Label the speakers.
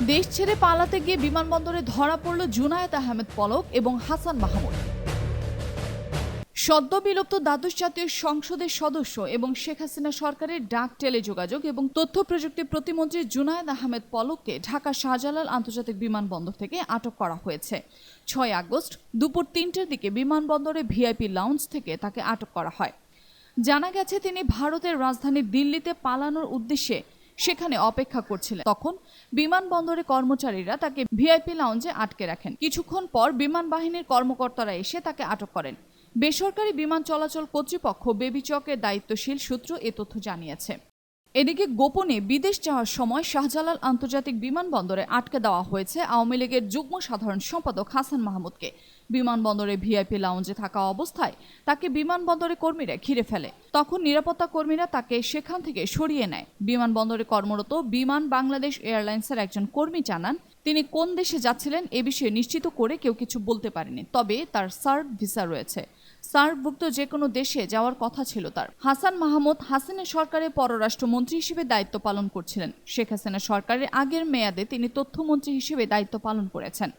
Speaker 1: দেশ ছেড়ে পালাতে গিয়ে বিমানবন্দরে ধরা পড়ল জুনায়েদ আহমেদ পলক এবং হাসান মাহমুদ। সদ্য বিলুপ্ত দ্বাদশ জাতীয় সংসদের সদস্য এবং শেখ হাসিনা সরকারের ডাক টেলিযোগাযোগ এবং তথ্য প্রযুক্তি প্রতিমন্ত্রী জুনায়েদ আহমেদ পলককে ঢাকা শাহজালাল আন্তর্জাতিক বিমানবন্দর থেকে আটক করা হয়েছে। ৬ আগস্ট দুপুর ৩টার দিকে বিমানবন্দরে ভিআইপি লাউঞ্জ থেকে তাকে আটক করা হয়। জানা গেছে তিনি ভারতের রাজধানী দিল্লিতে পালানোর উদ্দেশ্যে সেখানে অপেক্ষা করছিলেন। তখন বিমানবন্দরের কর্মচারীরা তাকে ভিআইপি লাউঞ্জে আটকে রাখেন। কিছুক্ষণ পর বিমান বাহিনীর কর্মকর্তারা এসে তাকে আটক করেন। বেসরকারি বিমান চলাচল কর্তৃপক্ষ বেবিচকের দায়িত্বশীল সূত্র এ তথ্য জানিয়েছে। এদিকে গোপনে বিদেশ যাওয়ার সময় শাহজালাল আন্তর্জাতিক বিমানবন্দরে আটকে দেওয়া হয়েছে আওয়ামী লীগের যুগ্ম সাধারণ সম্পাদক হাসান মাহমুদকে। বিমানবন্দরে ভিআইপি লাউঞ্জে থাকা অবস্থায় তাকে বিমানবন্দরের কর্মীরা ঘিরে ফেলে। তখন নিরাপত্তা কর্মীরা তাকে সেখান থেকে সরিয়ে নেয়। বিমানবন্দরে কর্মরত বিমান বাংলাদেশ এয়ারলাইন্সের একজন কর্মী জানান, তিনি কোন দেশে যাচ্ছিলেন এ বিষয়ে নিশ্চিত করে কেউ কিছু বলতে পারেনি। তবে তার সার্ভ ভিসা রয়েছে। সার্কভুক্ত যে কোনো দেশে যাওয়ার কথা ছিল তার। হাসান মাহমুদ হাসিনা সরকারের পররাষ্ট্রমন্ত্রী হিসেবে দায়িত্ব পালন করছিলেন। শেখ হাসিনা সরকারের আগের মেয়াদে তিনি তথ্যমন্ত্রী হিসেবে দায়িত্ব পালন করেছেন।